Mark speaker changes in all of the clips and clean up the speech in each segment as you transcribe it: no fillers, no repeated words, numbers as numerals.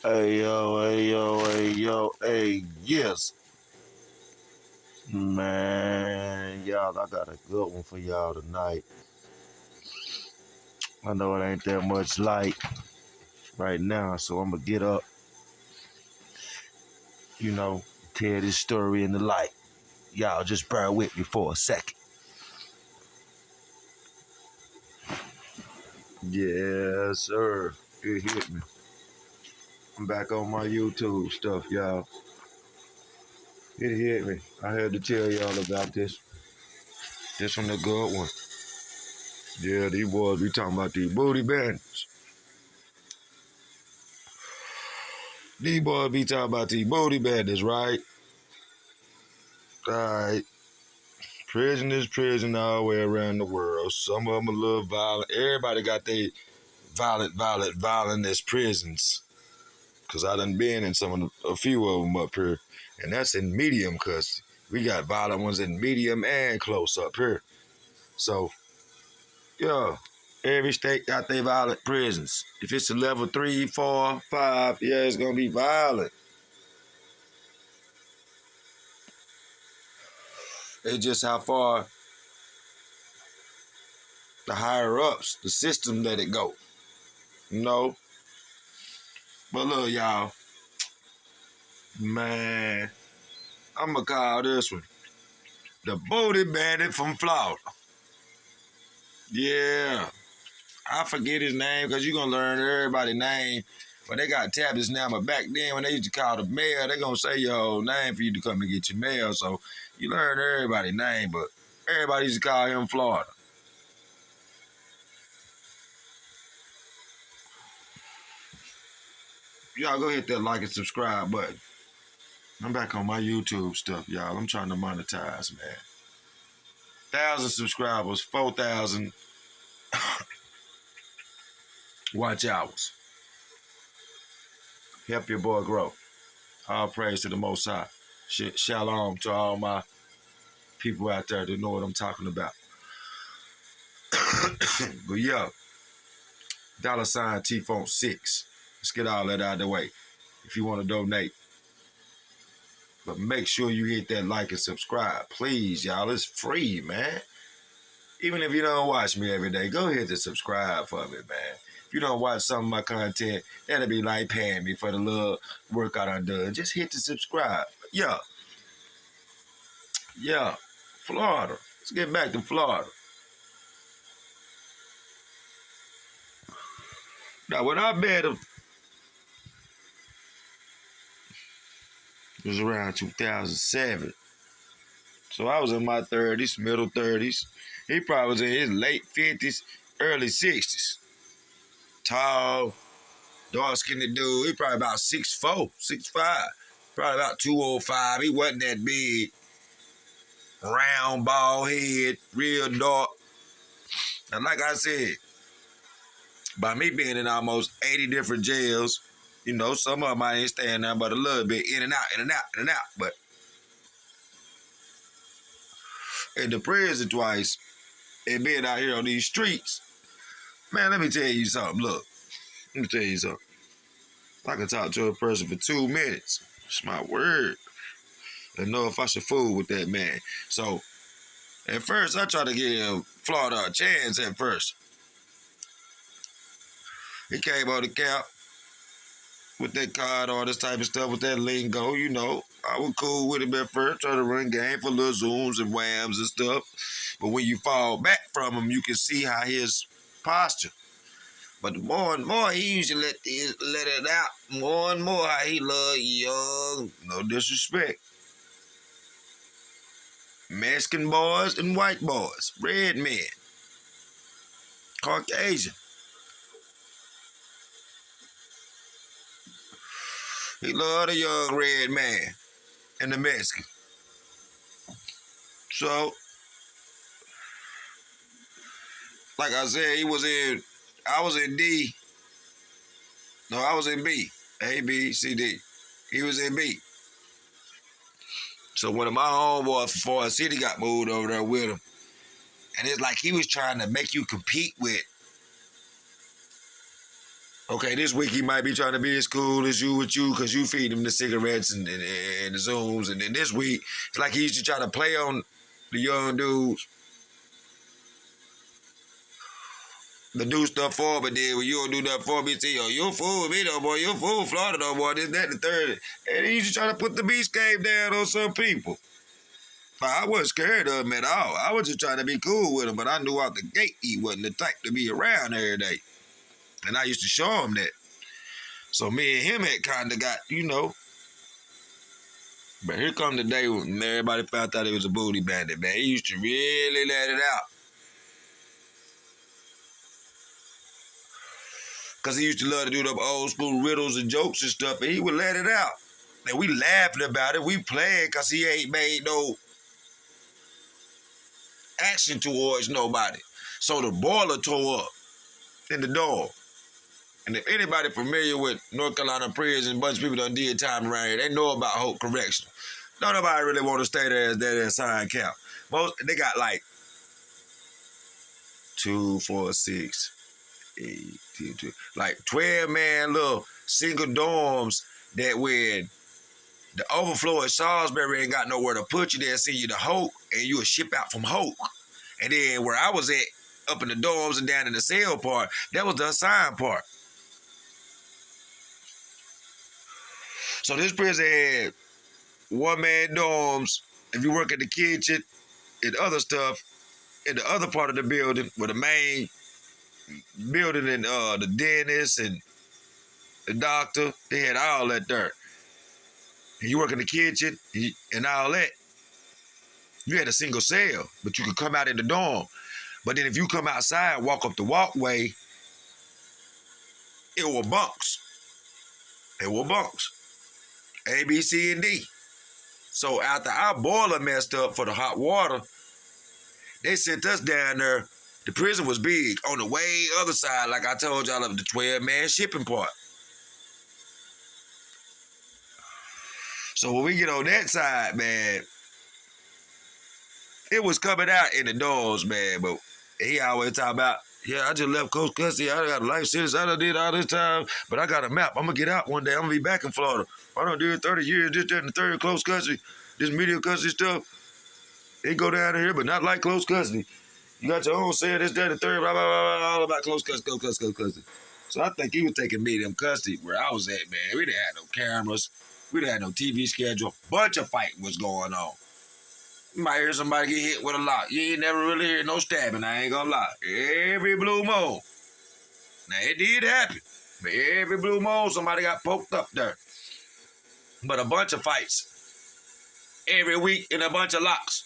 Speaker 1: Hey yo, hey yo, hey yo, hey yes, man, y'all. I got a good one for y'all tonight. I know it ain't that much light right now, so I'm gonna get up, you know, tell this story in the light. Y'all just bear with me for a second. Yes, sir. It hit me. I'm back on my YouTube stuff, y'all. It hit me. I had to tell y'all about this. This one a good one. Yeah, these boys be talking about these booty bandits. These boys be talking about these booty bandits, right? Alright. Prison is prison all the way around the world. Some of them a little violent. Everybody got their violent as prisons. Cause I done been in a few of them up here. And that's in medium, cause we got violent ones in medium and close up here. So, yeah. Every state got their violent prisons. If it's a level 3, 4, 5, yeah, it's gonna be violent. It's just how far the higher ups, the system let it go. You know? But look, y'all, man, I'ma call this one the Booty Bandit from Florida. Yeah, I forget his name because you're gonna learn everybody's name. But they got tablets now. But back then, when they used to call the mail, they gonna say your whole name for you to come and get your mail. So you learn everybody's name, but everybody used to call him Florida. Y'all go hit that like and subscribe button. I'm back on my YouTube stuff, y'all. I'm trying to monetize, man. 1,000 subscribers, 4,000 watch hours. Help your boy grow. All praise to the Most High. Shalom to all my people out there that know what I'm talking about. But yeah, $ T-Funk 6. Let's get all that out of the way if you want to donate. But make sure you hit that like and subscribe. Please, y'all. It's free, man. Even if you don't watch me every day, go ahead and subscribe for me, man. If you don't watch some of my content, that'll be like paying me for the little workout I done. Just hit the subscribe. Yeah. Yeah. Florida. Let's get back to Florida. Now, when I met him, it was around 2007. So I was in my 30s, middle 30s. He probably was in his late 50s, early 60s. Tall, dark-skinned dude. He probably about 6'4", 6'5". Probably about 205. He wasn't that big. Round, bald head, real dark. And like I said, by me being in almost 80 different jails, you know, some of them I ain't staying there but a little bit, in and out, in and out, in and out. But in the prison twice, and being out here on these streets, man, let me tell you something. Look, let me tell you something. I can talk to a person for 2 minutes. It's my word. And know if I should fool with that man. So, at first, I tried to give Florida a chance at first. He came on the count with that card, all this type of stuff, with that lingo, you know. I was cool with him at first, trying to run game for little zooms and whams and stuff. But when you fall back from him, you can see how his posture. But the more and more he used to let it out, more and more how he loved young, no disrespect, Mexican boys and white boys, red men, Caucasian. He loved a young red man and the Mexican. So, like I said, I was in D. No, I was in B. A, B, C, D. He was in B. So one of my homeboys from Forest City got moved over there with him. And it's like he was trying to make you compete with Okay, this week he might be trying to be as cool as you with you because you feed him the cigarettes and the Zooms. And then this week, it's like he used to try to play on the young dudes. The do stuff for, but then when you don't do nothing for me, say, yo, you fool with me though, boy. You fool Florida though, boy. This, that, the third. And he used to try to put the beast game down on some people. I wasn't scared of him at all. I was just trying to be cool with him, but I knew out the gate he wasn't the type to be around every day. And I used to show him that. So me and him had kind of got, But here come the day when everybody found out he was a booty bandit, man. He used to really let it out. Because he used to love to do them old school riddles and jokes and stuff, and he would let it out. And we laughing about it. We playing because he ain't made no action towards nobody. So the boiler tore up in the door. And if anybody familiar with North Carolina prison, a bunch of people done did time around here, they know about Hope Correctional. Don't nobody really want to stay there as that assigned camp. Most they got like 2, 4, 6, 8, 10, 12, like 12-man little single dorms that when the overflow at Salisbury ain't got nowhere to put you, they'll send you to Hope and you will ship out from Hope. And then where I was at, up in the dorms and down in the cell part, that was the assigned part. So this prison had one-man dorms. If you work at the kitchen and other stuff, in the other part of the building, where the main building and the dentist and the doctor, they had all that there. And you work in the kitchen and all that, you had a single cell, but you could come out in the dorm. But then if you come outside, walk up the walkway, it were bunks. It were bunks. A, B, C, and D. So after our boiler messed up for the hot water, they sent us down there. The prison was big. On the way other side, like I told y'all, of the 12-man shipping part. So when we get on that side, man, it was coming out in the doors, man. But he always talk about, yeah, I just left Coast Custody. I got a life sentence. I done did all this time, but I got a map. I'm going to get out one day. I'm going to be back in Florida. I done did 30 years, this, that, and the third close custody, this medium custody stuff. They go down here, but not like close custody. You got your own cell, this, that, and the third, blah, blah, blah, blah, all about close custody. So I think he was taking medium custody where I was at, man. We didn't have no cameras. We didn't have no TV schedule. Bunch of fighting was going on. You might hear somebody get hit with a lock. You ain't never really heard no stabbing, I ain't gonna lie. Every blue moon. Now, it did happen. But every blue moon, somebody got poked up there. But a bunch of fights. Every week and a bunch of locks.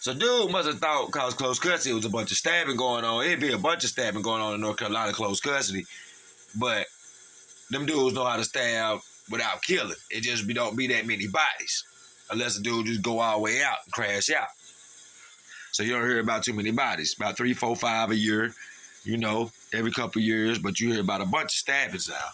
Speaker 1: So dude must have thought because close custody was a bunch of stabbing going on. It'd be a bunch of stabbing going on in North Carolina close custody. But them dudes know how to stab without killing. It just don't be that many bodies. Unless the dude just go all the way out and crash out. So you don't hear about too many bodies. About 3, 4, 5 a year, every couple of years. But you hear about a bunch of stabbings out.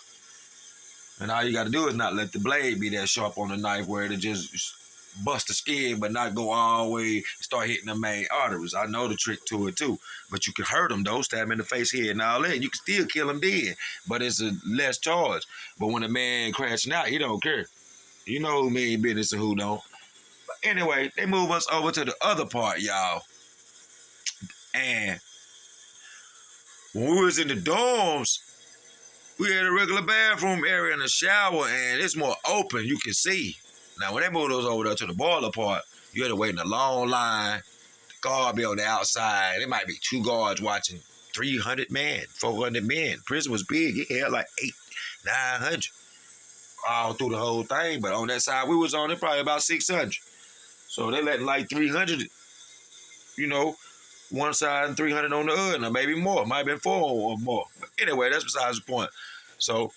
Speaker 1: And all you got to do is not let the blade be that sharp on the knife where it just bust the skin but not go all the way and start hitting the main arteries. I know the trick to it too. But you can hurt them though, stab him in the face, head, and all that. You can still kill him dead. But it's a less charge. But when a man crashing out, he don't care. You know who mean business and who don't. But anyway, they move us over to the other part, y'all. And when we was in the dorms, we had a regular bathroom area and a shower, and it's more open. You can see. Now, when they moved us over there to the boiler part, you had to wait in a long line. The guard be on the outside. There might be 2 guards watching 300 men, 400 men. Prison was big. It had like 800, 900 all through the whole thing. But on that side we was on, it probably about 600. So they letting like 300, one side and 300 on the other, or maybe more. Might have been 4 or more. But anyway, that's besides the point. So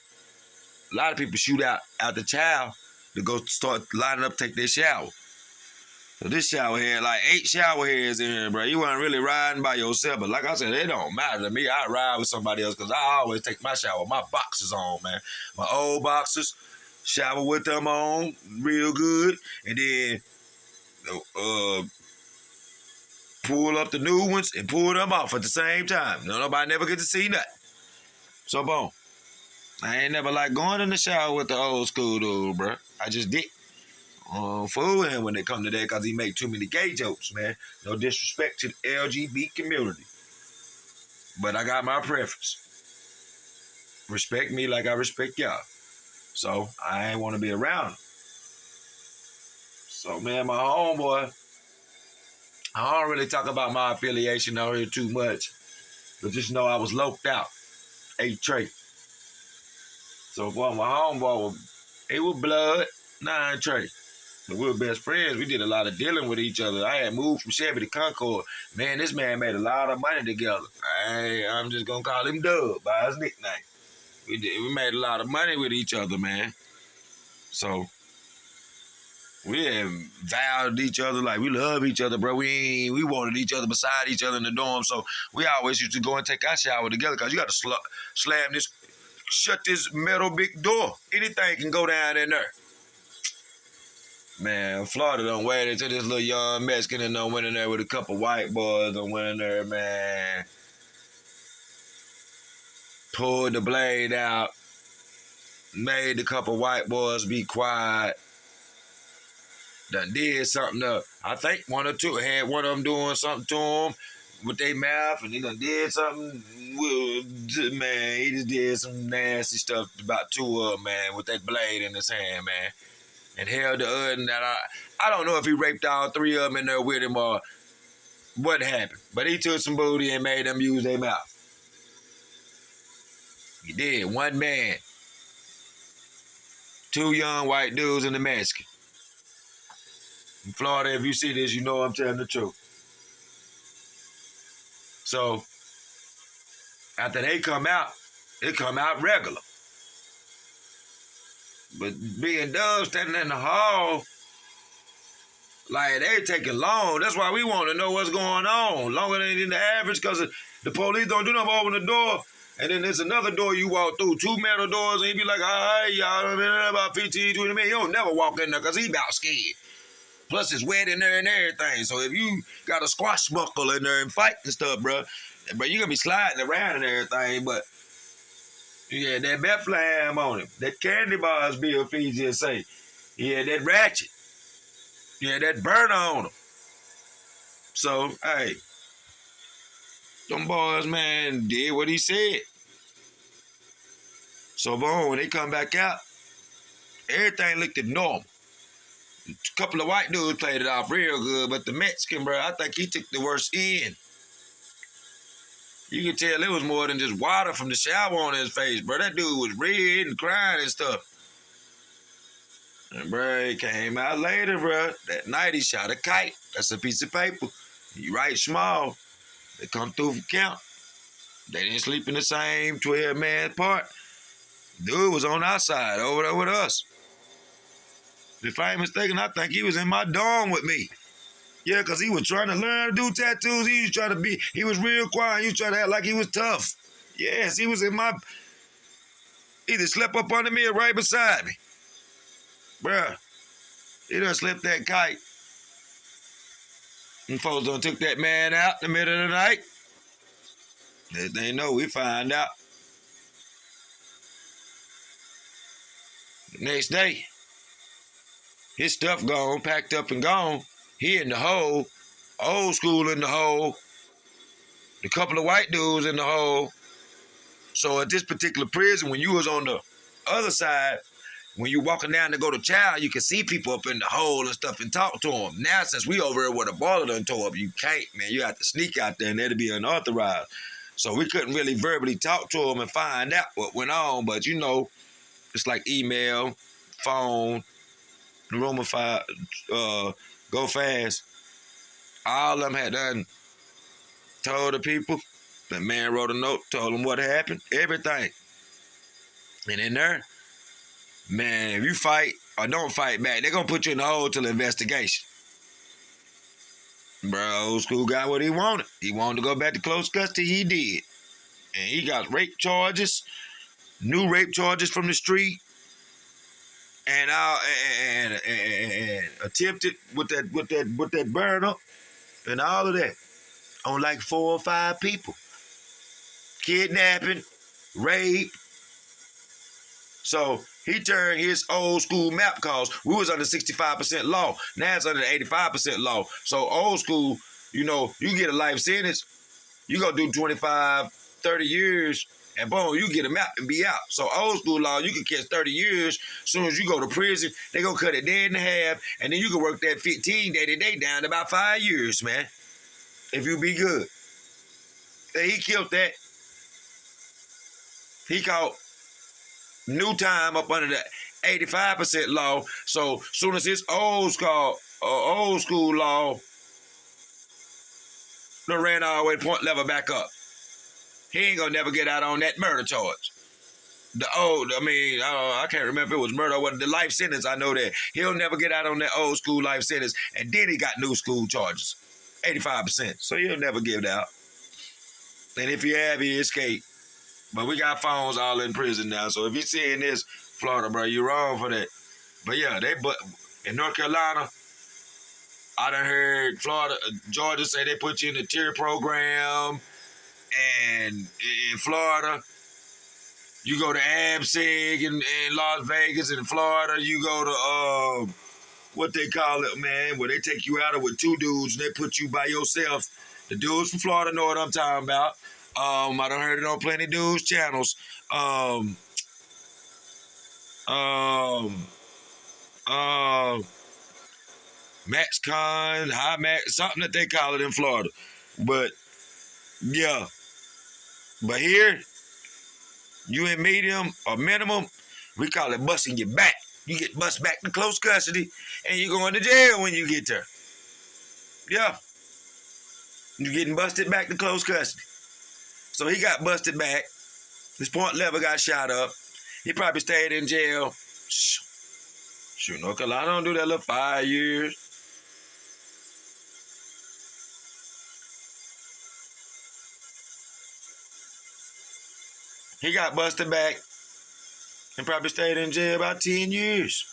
Speaker 1: a lot of people shoot out the child to go start lining up, take their shower. So this shower head, like 8 shower heads in here, bro. You weren't really riding by yourself. But like I said, it don't matter to me. I ride with somebody else because I always take my shower with my boxers on, man. My old boxers, shower with them on, real good. And then pull up the new ones and pull them off at the same time. Nobody never get to see nothing. So boom. I ain't never like going in the shower with the old school dude, bro. I just did. Fool him when they come to that because he make too many gay jokes, man. No disrespect to the LGBT community. But I got my preference. Respect me like I respect y'all. So I ain't want to be around him. So, man, my homeboy, I don't really talk about my affiliation out here too much. But just know I was loped out. 8 Trey. So, boy, my homeboy, he was blood, 9 Trey. But we were best friends. We did a lot of dealing with each other. I had moved from Chevy to Concord. Man, this man made a lot of money together. I'm just going to call him Dub by his nickname. We made a lot of money with each other, man. So, we had vowed each other like we love each other, bro. We wanted each other beside each other in the dorm. So, we always used to go and take our shower together because you got to slam this, shut this metal big door. Anything can go down in there. Man, Florida done waited till this little young Mexican and done went in there with a couple white boys and went in there, man. Pulled the blade out. Made the couple white boys be quiet. Done did something to, I think one or two, had one of them doing something to him with their mouth, and he done did something. Man, he just did some nasty stuff about 2 of them, man, with that blade in his hand, man. And held the other, and that I don't know if he raped all 3 of them in there with him or what happened. But he took some booty and made them use their mouth. He did. 1 man. 2 young white dudes and a Mexican. In Florida, if you see this, you know I'm telling the truth. So, after they come out regular. But being Dub standing in the hall, like, they taking long. That's why we want to know what's going on. Longer than the average, because the police don't do nothing but open the door. And then there's another door you walk through, 2 metal doors, and he be like, all right, y'all, been in there about 15, 20 minutes. You don't never walk in there because he about scared. Plus, it's wet in there and everything. So if you got a squash buckle in there and fight and stuff, bro, you're going to be sliding around and everything. But, yeah, that Bethlehem on him. That candy bars Bill Fiji say. Yeah, that ratchet. Yeah, that burner on him. So, hey, them boys, man, did what he said. So, boom, when they come back out, everything looked normal. A couple of white dudes played it off real good, but the Mexican, bro, I think he took the worst end. You could tell it was more than just water from the shower on his face, bro. That dude was red and crying and stuff. And, bro, he came out later, bro. That night he shot a kite. That's a piece of paper. You write small. They come through for count. They didn't sleep in the same 12-man part. Dude was on our side, over there with us. If I ain't mistaken, I think he was in my dorm with me. Yeah, because he was trying to learn to do tattoos. He was real quiet. He was trying to act like he was tough. Yes, he was in my, either slept up under me or right beside me. Bruh, he done slipped that kite. And folks done took that man out in the middle of the night. They know, we find out. The next day, his stuff gone, packed up and gone. He in the hole, old school in the hole, a couple of white dudes in the hole. So at this particular prison, when you was on the other side, when you walking down to go to chow, you can see people up in the hole and stuff and talk to them. Now, since we over here where the baller done tore up, you can't, man. You have to sneak out there and that'll be unauthorized. So we couldn't really verbally talk to them and find out what went on. But, you know, it's like email, phone, Roomify, Go Fast. All of them had done told the people. The man wrote a note, told them what happened, everything. And in there, man, if you fight or don't fight back, they're going to put you in the hole till the investigation. Bro, old school got what he wanted. He wanted to go back to close custody. He did. And he got rape charges, new rape charges from the street, and attempted with that burn up and all of that on like 4 or 5 people. Kidnapping, rape, So he turned his old school map cause we was under 65% law. Now it's under 85% law. So old school, you know, you get a life sentence, you gonna do 25, 30 years, and boom, you get a map and be out. So old school law, you can catch 30 years. As soon as you go to prison, they gonna cut it dead in half, and then you can work that 15 day down to about 5 years, man. If you be good. And he killed that. He caught new time up under the 85% law. So as soon as his old school law done ran all the way to point level back up, he ain't gonna never get out on that murder charge. I can't remember if it was murder or what. The life sentence, I know that he'll never get out on that old school life sentence, and then he got new school charges, 85%. So he'll never get out. And if he have, he escaped. But we got phones all in prison now. So if you're seeing this, Florida, bro, you're wrong for that. But yeah, but in North Carolina, I done heard Georgia say they put you in the tier program. And in Florida, you go to ABSIG in Las Vegas. In Florida, you go to, what they call it, man, where they take you out with two dudes and they put you by yourself. The dudes from Florida know what I'm talking about. I done heard it on plenty dudes channels. MaxCon, High Max, something that they call it in Florida. But yeah. But here, you in medium or minimum, we call it busting your back. You get bust back to close custody and you going to jail when you get there. Yeah. You getting busted back to close custody. So he got busted back. His point level got shot up. He probably stayed in jail. Shoot, North Carolina don't do that little 5 years. He got busted back and probably stayed in jail about 10 years.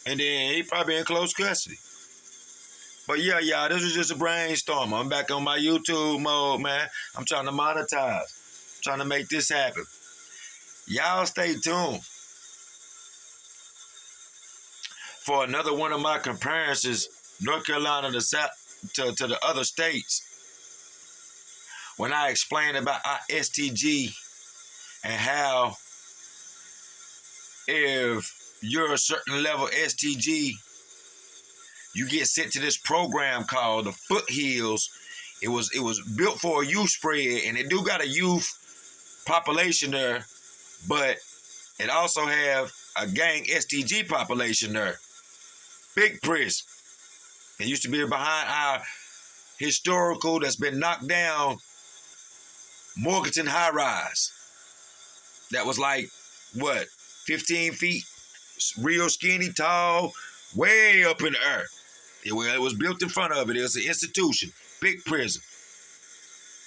Speaker 1: And then he probably in close custody. But yeah, y'all, this was just a brainstorm. I'm back on my YouTube mode, man. I'm trying to monetize. I'm trying to make this happen. Y'all stay tuned for another one of my comparisons, North Carolina to the other states. When I explain about our STG and how if you're a certain level STG, you get sent to this program called the Foothills. It was built for a youth spread, and it do got a youth population there, but it also have a gang STG population there. Big prison. It used to be behind our historical that's been knocked down Morganton high rise. That was like, 15 feet, real skinny, tall, way up in the air. It was built in front of it. It was an institution, big prison.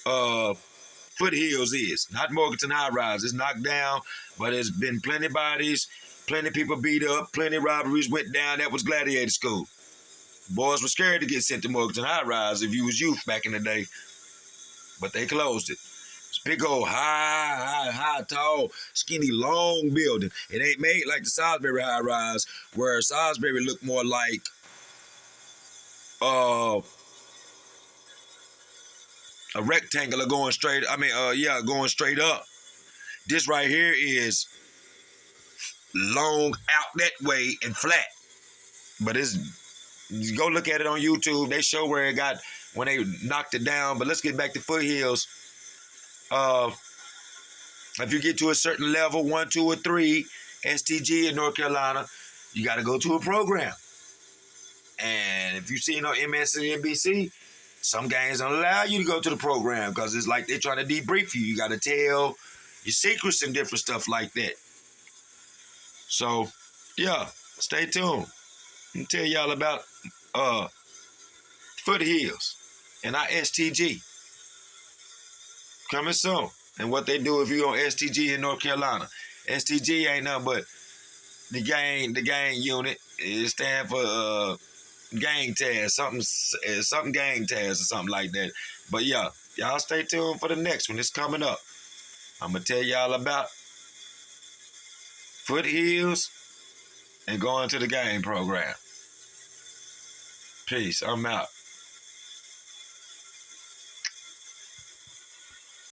Speaker 1: Foothills is, not Morganton high rise. It's knocked down, but there's been plenty bodies, plenty people beat up, plenty robberies went down. That was gladiator school. Boys were scared to get sent to Morganton high rise if you was youth back in the day, but they closed it. It's big old high, tall, skinny, long building. It ain't made like the Salisbury high rise, where Salisbury looked more like a rectangular going straight. Going straight up. This right here is long out that way and flat. But you go look at it on YouTube. They show where it got when they knocked it down. But let's get back to Foothills. If you get to a certain level, 1, 2, or 3, STG in North Carolina, you got to go to a program. And if you see on MSNBC, some gangs don't allow you to go to the program because it's like they're trying to debrief you. You got to tell your secrets and different stuff like that. So, yeah, stay tuned. I'm going to tell y'all about Foothills and our STG. Coming soon. And what they do if you're on STG in North Carolina. STG ain't nothing but the gang unit. It stands for gang task, something gang task or something like that. But yeah, y'all stay tuned for the next one. It's coming up. I'm gonna tell y'all about Foothills, and go into the game program. Peace. I'm out.